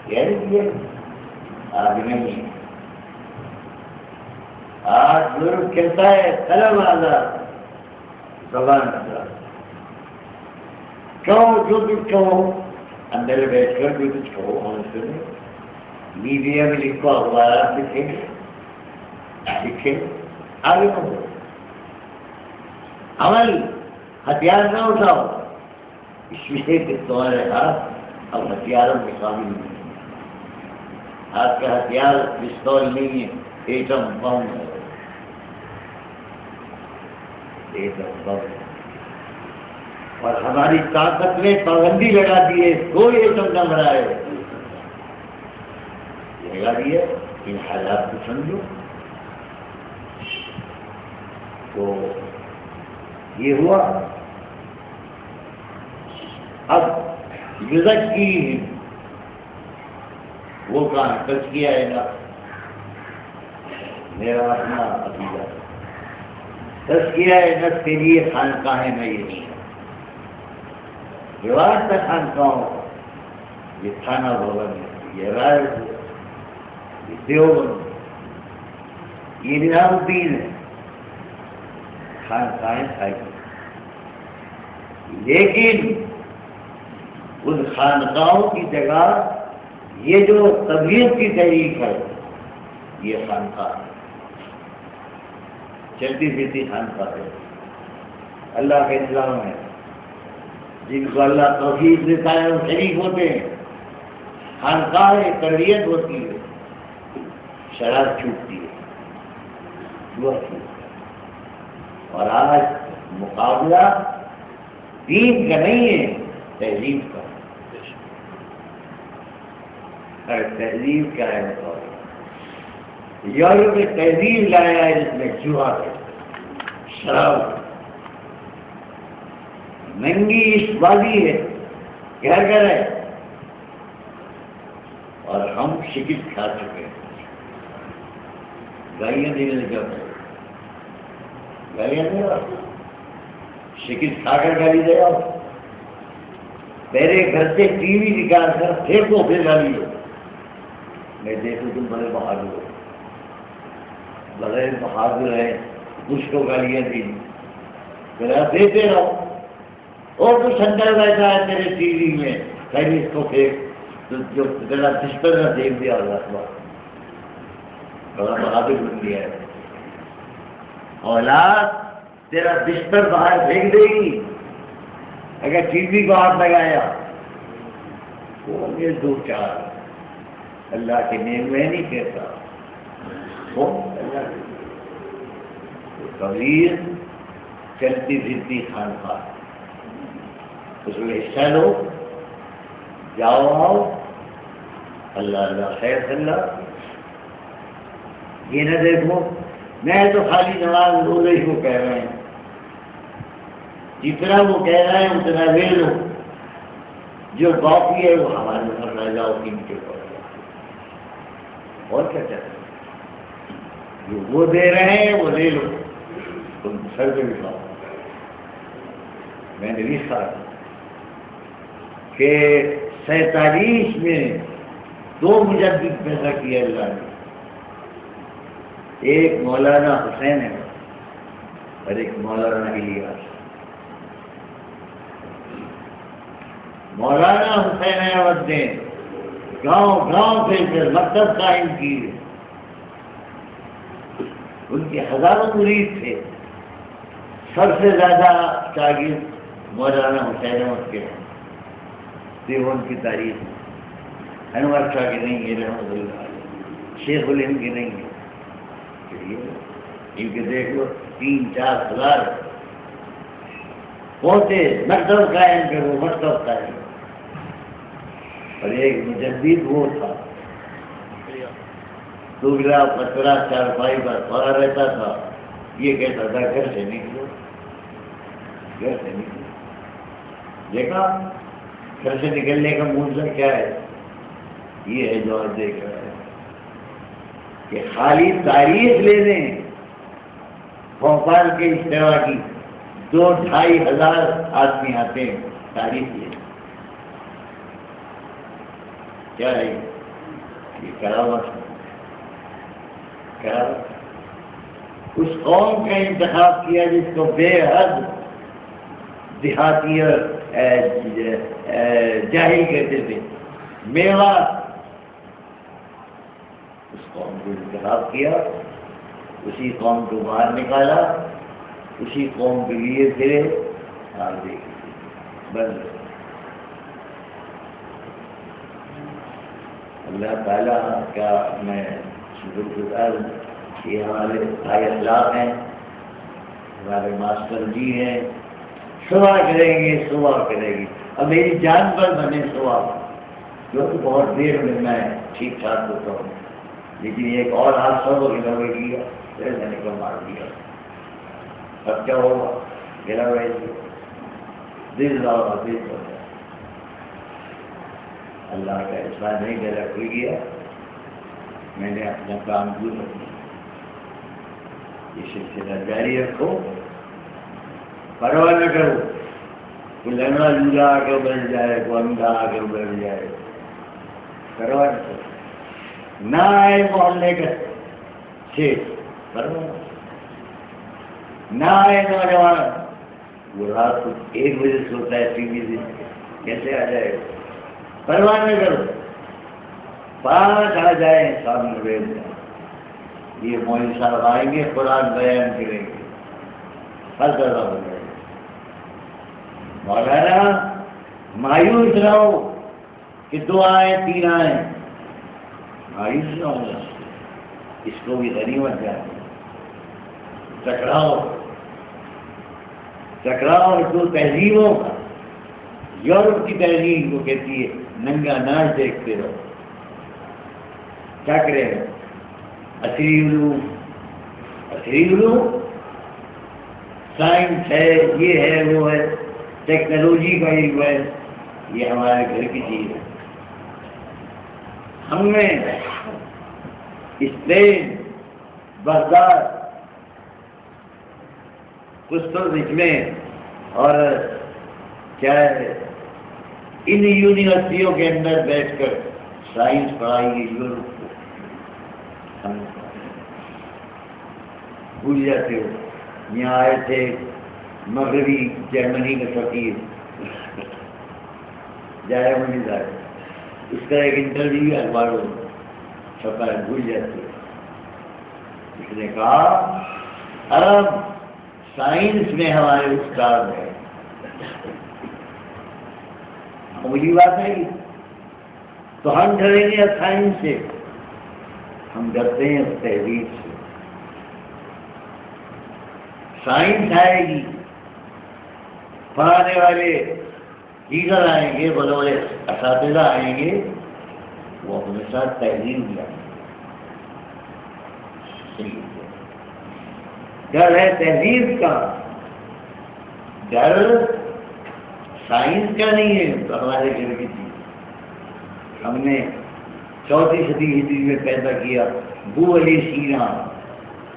S2: کہہ دیجیے، آج نہیں۔ آج ضرور کہتا ہے قلم آزاد، زبان آزاد، کہو جو کچھ کہو، اندر بیٹھ کر جو کچھ کہو ہم سنیں۔ میڈیا میں لکھا ہوا ہے، آپ لکھیں لکھیں، آگے بڑھو، عمل، ہتھیار نہ اٹھاؤ، اس لیے کہ تمہارے ہاتھ اب ہتھیاروں کے قابل نہیں ہے۔ ہاتھ کا ہتھیار پستول نہیں ہے، ایٹم بم ہے، ایٹم بم ہے۔ اور ہماری طاقت نے پابندی لگا دی ہے، کوئی ایٹم نہ بنائے، لگا دی ہے۔ ان حالات کو سمجھو تو یہ ہوا۔ اب یزکی وہ کہاں تزکیہ ہے نا، میرا اپنا عقیدہ، تزکیہ نفس کے لیے خانقاہیں میں یہ نہیں ہے۔ رواج کا خانقاہوں، یہ تھانہ بھون ہے، یہ رائے ہے، یہ دیوبند، یہ نظام الدین ہے، خانقاہیں کھائی۔ لیکن ان خانقاہوں کی جگہ یہ جو تبلیغ کی تحریک ہے، یہ خانقاہ ہے، چلتی پھرتی خانقاہ ہے، اللہ کے نظام ہے۔ جن کو اللہ توفیق دیتا ہے وہ شریک ہوتے ہیں، خانقاہ تربیت ہوتی ہے، شراب چھوٹتی ہے، دعا چھوٹتی ہے۔ اور آج مقابلہ دین کا نہیں ہے، تہذیب کا۔ تہذیب کیا ہے بتاؤ؟ یورپ میں تہذیب لایا ہے جس میں جوا ہے، شراب ہے، ننگی عشق بازی ہے، گھر گھر ہے، اور ہم شکست کھا چکے ہیں۔ گالیاں دینے لگے، گالیاں دے رہا، شکست کھا کر گالی دے رہا۔ میرے گھر سے ٹی وی نکال کر پھینکو، پھر گالی دو، میں دیکھوں تم بڑے بہادر ہو، بڑے بہادر ہیں، کچھ کو گالیاں دی، پھر آپ دیتے رہو۔ اور کچھ اندر بیٹھا ہے تیرے ٹی وی میں، پہلے اس کو پھینک، تو جو تیرا بستر نہ دیکھ دیا ہوگا، بڑا بہادر بن گیا ہے۔ اولاد تیرا بستر باہر پھینک دے گی اگر ٹی وی کو ہاتھ لگایا، وہ یہ دو چار اللہ کے نیم میں نہیں کہتا، وہ اللہ کے کبیر چلتی پھرتی خانقاہ، اس میں حصہ لو، جاؤ آؤ، اللہ اللہ خیر اللہ۔ یہ نہ دیکھو میں تو خالی نماز روزے ہی کو کہہ رہے ہیں، جتنا وہ کہہ رہے ہیں اتنا لے لو، جو باقی ہے وہ ہمارے گھر رہ جاؤ، ان کے پاس۔ اور کیا چاہتے ہیں؟ جو وہ دے رہے ہیں وہ لے لو، تم سر پہ بٹھاؤ۔ میں نے لکھا کہ 47 میں 2 مجدد پیدا کیے اللہ نے، ایک مولانا حسین ہے اور ایک مولانا الیاس۔ مولانا حسین احمد نے گاؤں گاؤں سے پھر مکتب قائم کیے، ان کے ہزاروں مرید تھے، سب سے زیادہ شاگرد مولانا حسین احمد کے ہیں۔ دیوبند کی تاریخ میں انور شاہ کے نہیں ہے، رحمۃ اللہ علیہ، شیخ الہند کے نہیں ہے، ان کے دیکھ لو 3-4 ہزار پہنچے، مکتب قائم کرو، مکتب قائم۔ اور ایک مجدد وہ تھا دبلا پتلا چارپائی پر پڑا رہتا تھا، یہ کہتا تھا گھر سے نکلو، گھر سے نکلو۔ دیکھا گھر سے نکلنے کا منظر کیا ہے؟ یہ ہے جو آج دیکھ رہا ہے کہ خالی تاریخ لے لیں بھوپال کے اجتماع کی 2-2,500 آدمی آتے ہیں تاریخ لے، کیا ہے یہ کرامت؟ اس قوم کا انتخاب کیا جس کو بے حد دیہاتی اور جاہل کہتے تھے، میوات، اس قوم کو انتخاب کیا، اسی قوم کو باہر نکالا، اسی قوم کے لیے پھرے آگے بند۔ اللہ تعالیٰ کا میں شکر گزار ہوں کہ ہمارے بھائی اخلاق ہیں، ہمارے ماسٹر جی ہیں، صبح کریں گے صبح کرے گی، اب میری جان پر بنے صبح جو کہ بہت دیر میں میں ٹھیک ٹھاک ہوتا ہوں، لیکن ایک اور حادثہ کو گرا کیا پھر میں نے کو مار دیا، اب کیا ہوگا؟ گرا دل رہا دل ہو گیا، اللہ کا احسان نہیں میرا کھل گیا، میں نے اپنا کام دور رکھا، یہ سلسلہ جاری رکھو، پرواہ نہ کرو، کوئی لنگڑا لولا آ کے بیٹھ جائے، کوئی اندھا آ کے بیٹھ جائے، پرواہ نہ کرو، نہ آئے محلے کا شیخ، پرواہ نہ آئے نوجوان، وہ رات کو 1 بجے سوتا ہے ٹی وی سے، کیسے آ جائے گا؟ پرواہ نہ کرو، 5 آ جائیں سامنے بیٹھ جائیں، یہ مولوی صاحب آئیں گے قرآن بیان کریں گے، ہر طرح ہو جائے گا۔ مولانا مایوس نہ ہو کہ 2 آئیں 3 آئیں، مایوس نہ ہوگا، اس کو بھی غنیمت جانے، ٹکراؤ تو تہذیبوں کا، یورپ کی تہذیب کو کہتی ہے ننگا ناچ دیکھتے رہو، کیا کرے گا؟ عصری علوم سائنس ہے، یہ ہے وہ ہے، ٹیکنالوجی کا علم ہے، یہ ہمارے گھر کی چیز ہے، ہم نے اسپین، بغداد، قسطنطنیہ میں اور کیا ہے ان یونیورسٹیوں کے اندر بیٹھ کر سائنس پڑھائی گئی، یورپ کو ہم بھول جاتے ہو۔ یہاں آئے تھے مغربی جرمنی کا فقیر جائے منی صاحب، اس کا ایک انٹرویو اخباروں میں چھپا ہے، بھول جاتے ہو۔ اس نے کہا عرب سائنس میں ہمارے استاد ہیں، معمولی بات ہے تو ہم ڈریں گے سائنس سے، ہم ڈرتے ہیں تہذیب سے۔ سائنس آئے گی، پڑھانے والے ٹیچر آئیں گے، بڑے بڑے اساتذہ آئیں گے، وہ اپنے ساتھ تہذیب لائیں گے۔ ڈر ہے تہذیب کا، ڈر سائنس کا نہیں ہے، تو ہمارے گھر کی چیز ہم نے 4ویں صدی ہجری میں پیدا کیا، ابو علی سینا،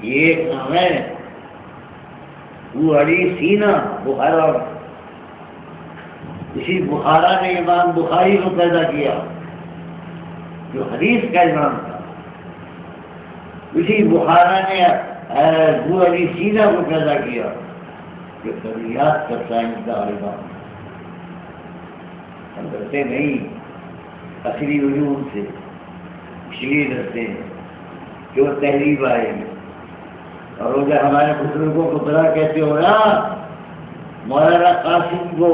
S2: یہ ایک نام ہے، ابو علی سینا بخارا، اسی بخارا نے امام بخاری کو پیدا کیا جو حدیث کا امام تھا، اسی بخارا نے ابو علی سینا کو پیدا کیا جو طبیعت کا سائنسداں امام تھا۔ ہم ڈرتے نہیں اصلی علوم سے، اس لیے ڈرتے ہیں کہ وہ تہذیب آئے گی، اور وہ جو ہمارے بزرگوں کو بڑا کہتے ہو نا، مولانا قاسم کو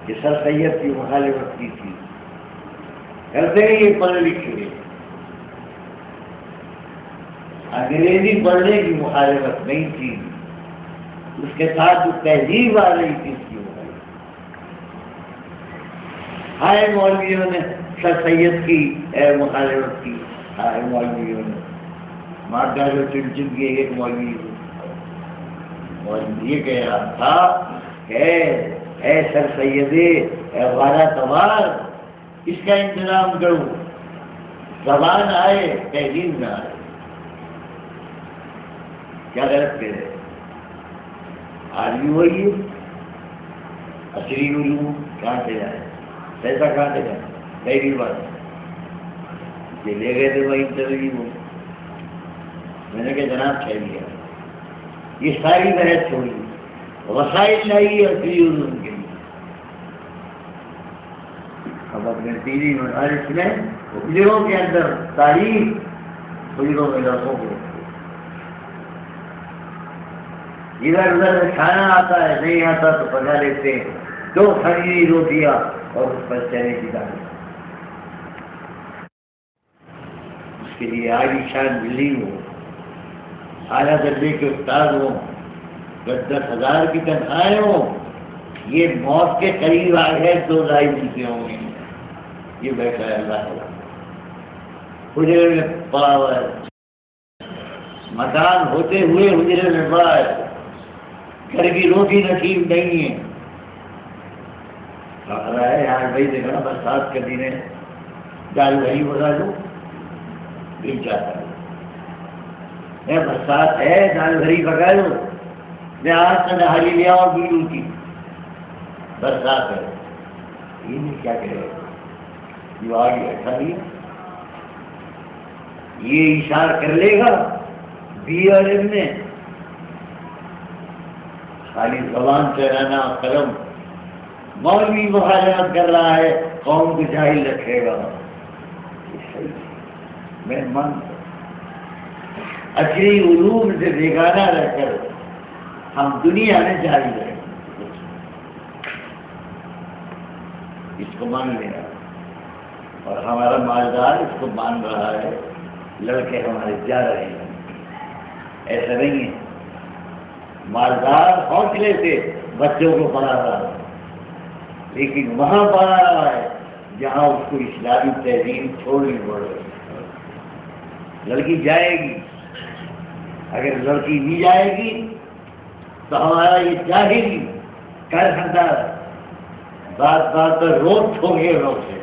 S2: کہ سر سید کی مخالفت کی تھی، کرتے نہیں یہ پڑھے لکھے، انگریزی پڑھنے کی مخالفت نہیں تھی، اس کے ساتھ جو تہذیب آ رہی تھی اس کی مخالفت۔ ہائے مولویوں نے سر سید کی مخالفت کی، ہائے مولویوں نے مار ڈالو چن چن کے ایک مولوی یہ کہہ رہا تھا کہ اے سر سید اے وارا توار، اس کا انتظام کرو، زبان آئے تہذیب نہ آئے۔ کیا غلط کہہ رہے؟ آج بھی وہی ہے، عصری علوم کہاں سے جائے، پیسہ کہاں سے جائے؟ پہلی بات یہ لے گئے تھے وہی انٹرویو، میں نے کہا جناب چاہیے یہ ساری بحث چھوڑی، وسائل لائیے عصری علوم کے لیے۔ اب اپنے تیری مدارس میں حجروں کے اندر تاریخ، حجروں میں لڑکوں کو ادھر ادھر کھانا آتا ہے نہیں آتا تو پکا لیتے ہیں، 2 خمیری روٹیاں اور اس پر چنے کی دال، اس کے لیے عالی شان بلڈنگ ہو، اعلیٰ درجے کے استاد ہوں، 10,000 کی تنخواہیں ہوں، یہ موت کے قریب آ گئے 2-2.5 ملتے ہوں گے، یہ بیٹھا ہے اللہ تعالیٰ حجرے میں پڑا ہوا ہے، مکان ہوتے ہوئے حجرے میں پڑا ہے، گھر کی روٹی نصیب نہیں ہے، کہہ رہا ہے یار بھائی دیکھا نا برسات کے دن ہے، دال بھری بنا دو، گر جاتا ہے، برسات ہے دال بھری پکا دو، میں آج سے نہاری لیا اور بیڑو کی، برسات ہے، یہ نہیں کیا کرے جو آگے ایسا نہیں، یہ اشارہ کر لے گا BRM میں خالی زبان سے رہنا، قلم مولوی مخالفت کر رہا ہے، قوم کو جاہل رکھے گا، میں من عصری علوم سے بیگانہ رہ کر ہم دنیا میں جاری رہیں، اس کو مان لینا، اور ہمارا مالدار اس کو مان رہا ہے، لڑکے ہمارے جا رہے ہیں، ایسا نہیں ہے، مالدار حوصلے سے بچوں کو پڑھا رہا ہے، لیکن وہاں پڑھا رہا ہے جہاں اس کو اسلامی تہذیب چھوڑنی پڑ رہی ہے، لڑکی جائے گی، اگر لڑکی نہیں جائے گی تو ہمارا یہ جاہل کر سکتا بات بات پر روک ٹھوکے لوگ سے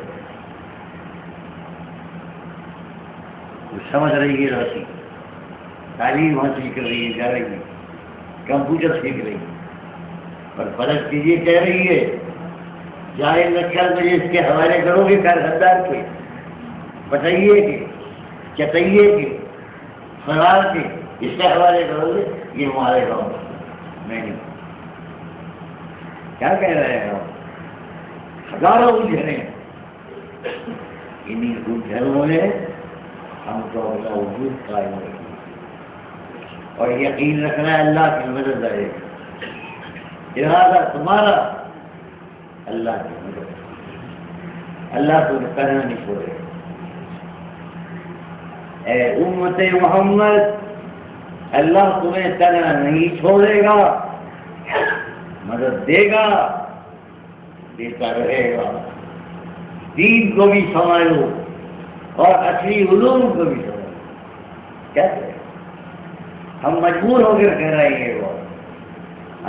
S2: سمجھ رہی ہے، لڑکی تعلیم حاصل کر رہی ہے، جا رہی ہے، کمپیوٹر سیکھ رہی ہے، اور فرق کیجیے کہہ رہی ہے جائے لکھر مجھے اس کے حوالے کرو گے کارخاندار کے، بتائیے کہ چتائیے کہ فرار کے اس کے حوالے کرو گے، یہ ہمارے گاؤں نہیں، کیا کہہ رہے ہیں ہزاروں الجھنیں، انہیں الجھنوں نے ہم کو اپنا وجود قائم رکھنا اور یقین رکھنا ہے اللہ کی مدد آئے گی، ارادہ تمہارا اللہ کی مدد، اللہ تمہیں کرنا نہیں چھوڑے، اے امت محمد اللہ تمہیں تنہا نہیں چھوڑے گا، مدد دے گا، دیتا رہے گا، دین کو بھی سنبھالو اور عصری علوم کو بھی سنبھالو، کیا کریں ہم مجبور ہو کر کہہ رہے ہیں، وہ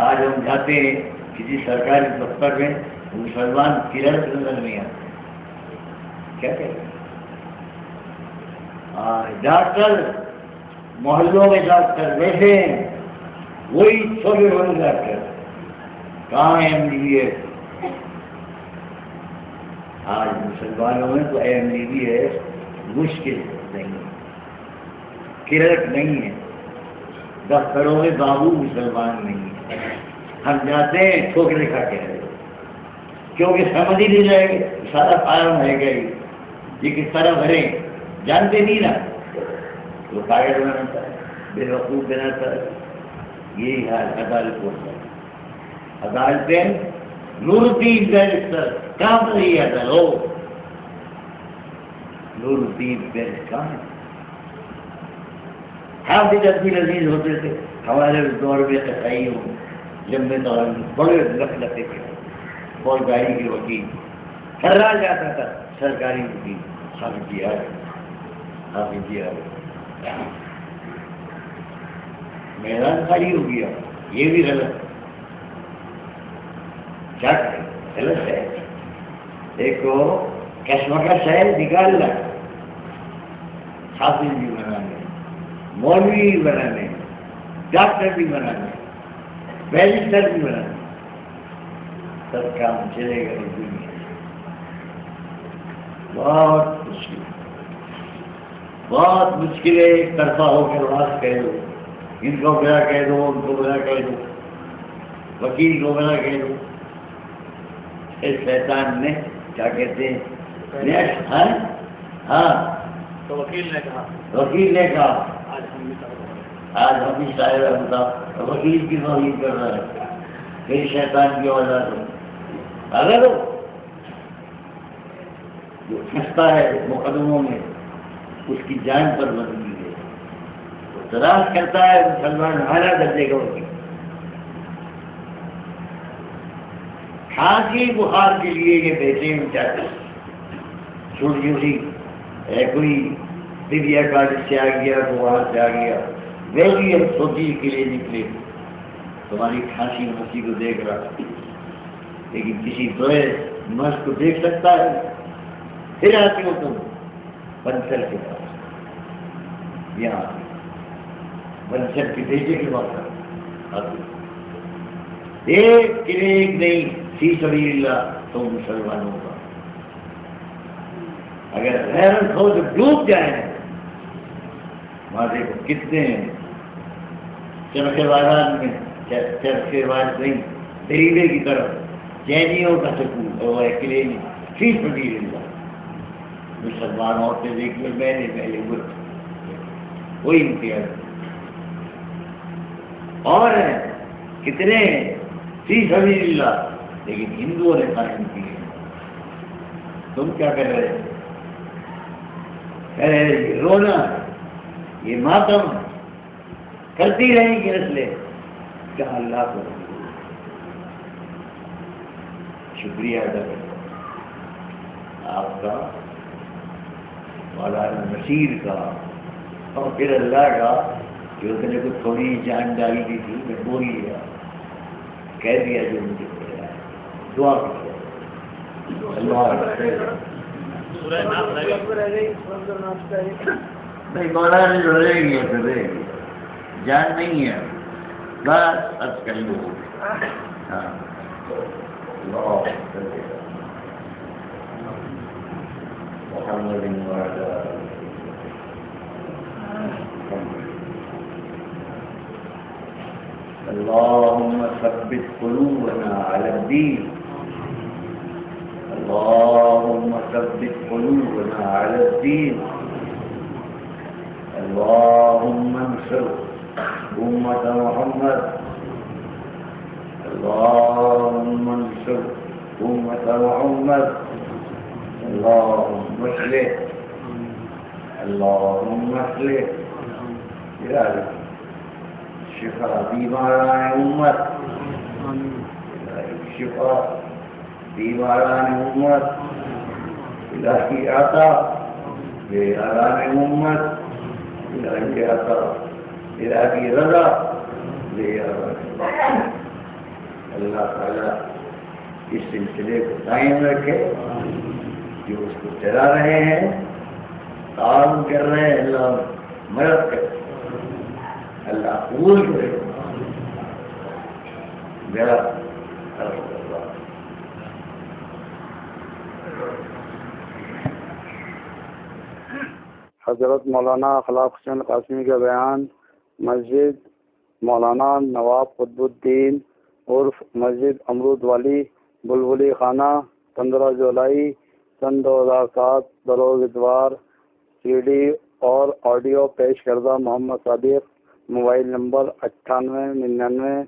S2: آج ہم جاتے ہیں کسی سرکاری دفتر میں مسلمان کرن نظر نہیں آتے، کیا کہیں ڈاکٹر محلوں میں ڈاکٹر بیٹھے ہیں، وہی چھوٹے بڑے ڈاکٹر کہاں MBBS، آج مسلمانوں میں تو MBBS مشکل نہیں ہے، کرک نہیں ہے، دفتروں میں بابو مسلمان نہیں ہے، ہم جاتے ہیں ٹھوکرے کھا کے رہے کیونکہ سمجھ ہی نہیں جائے گے، سارا فارم ہے گئی یہ کس طرح بھریں جانتے نہیں نا، وہ کاغذ بناتا ہے، بے وقوف بناتا ہے، یہی حال عدالت ہوتا ہے، عدالتیں نور الدین بیرسٹر کام رہی ہے، چلو نور الدین بیرسٹر کام حافظ عبد العزیز ہوتے تھے ہمارے دور میں، قصائی ہوں لمبے دور میں بڑے لکھ لکھے تھے، فوجداری کے وکیل، تھرا جاتا تھا سرکاری وکیل حافظ جی آ گئے، حافظ جی آ گئے، میدان خالی ہو گیا، یہ بھی غلط کیا کرے، غلط ہے، دیکھو کشمکش ہے نکالنا، حافظ بھی بنانے، مولوی بھی بنانے، ڈاکٹر بھی بنانے، بیرسٹر بھی بنانے، سب کام چلے گا اس دنیا میں، بہت مشکل ہے، ایک طرفہ ہو کر بات کہہ دو، ان کو بنا کہہ دو، ان کو بنا کہہ دو، وکیل کو بنا کہہ دو، اس شیطان نے کیا کہتے ہیں، ہاں
S1: تو وکیل نے کہا
S2: آج ہم بھی شاعر ہوتا وکیل کی توہین کر رہا ہے، پھر شیطان کی وجہ سے اگر جو پھنستا ہے مقدموں میں اس کی جان پر بنتی ہے، وہ تلاش کرتا ہے مسلمان اعلیٰ درجے کا وکیل، کھانسی بخار کے لیے یہ بیٹے میں چاہتے چھوٹی چھوٹی کوئی دبیا کارڈ سے آ گیا تو وہاں سے آ گیا، ویلی اب چھوٹی کے لیے نکلے، تمہاری کھانسی مچھی کو دیکھ رہا، لیکن کسی بڑے مرض کو دیکھ سکتا ہے، پھر آتے ہو تم بنسل کے پاس، یہاں بنسل کے بیٹے کے پاس آتے، ایک نہیں فی سبیل اللہ تو مسلمانوں کا، اگر غیرت ہو تو ڈوب جائیں، وہاں دیکھو کتنے چرخے بازار میں، چرخے باز نہیں دریلے کی طرف جینیوں کا سکون اور وہ اکیلے فی سبیل اللہ، مسلمان عورتیں دیکھ لیں میلے کوئی امتیاز اور کتنے فی سبیل اللہ، لیکن ہندوؤں نے قائم کیے، تم کیا کر رہے ہیں، رونا یہ ماتم کرتی رہیں گی نسلیں، کیا اللہ کو شکریہ ادا کرو آپ کا، مولانا نصیر کا، اور پھر اللہ کا جو اس نے کچھ تھوڑی جان ڈالی دی تھی میں بول لیا، کہہ دیا جو مجھے کہہ رہا ہے، دعا کرو نہیں مولانا جو رہے گی پھر رہے گی، جان نہیں ہے بس اب کر لو، ہاں محمد اللهم ثبت قلوبنا على الدين، اللهم ثبت قلوبنا على الدين، اللهم انصر أمة محمد، اللهم انصر أمة محمد، اللهم اصلح، اللهم اصلح يا رب شفا بیماران امت، شفا بیماران امت، الہی عطا بیماران امت، الہی عطا الہی رضا بیماران، اللہ تعالیٰ اس سلسلے کو قائم رکھے، جو اس کو چلا رہے ہیں کام کر رہے ہیں، اللہ مدد کرے، اللہ قبول کرے، میرا
S1: حضرت مولانا خلاف حسین قاسمی کا بیان مسجد مولانا نواب قطب الدین عرف مسجد امرود والی بلبلی خانہ 15 جولائی سن 2007 بروز اتوار، سی ڈی اور آڈیو پیش کردہ محمد صادق، موبائل نمبر 9899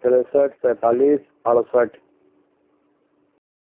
S1: 63 47 68۔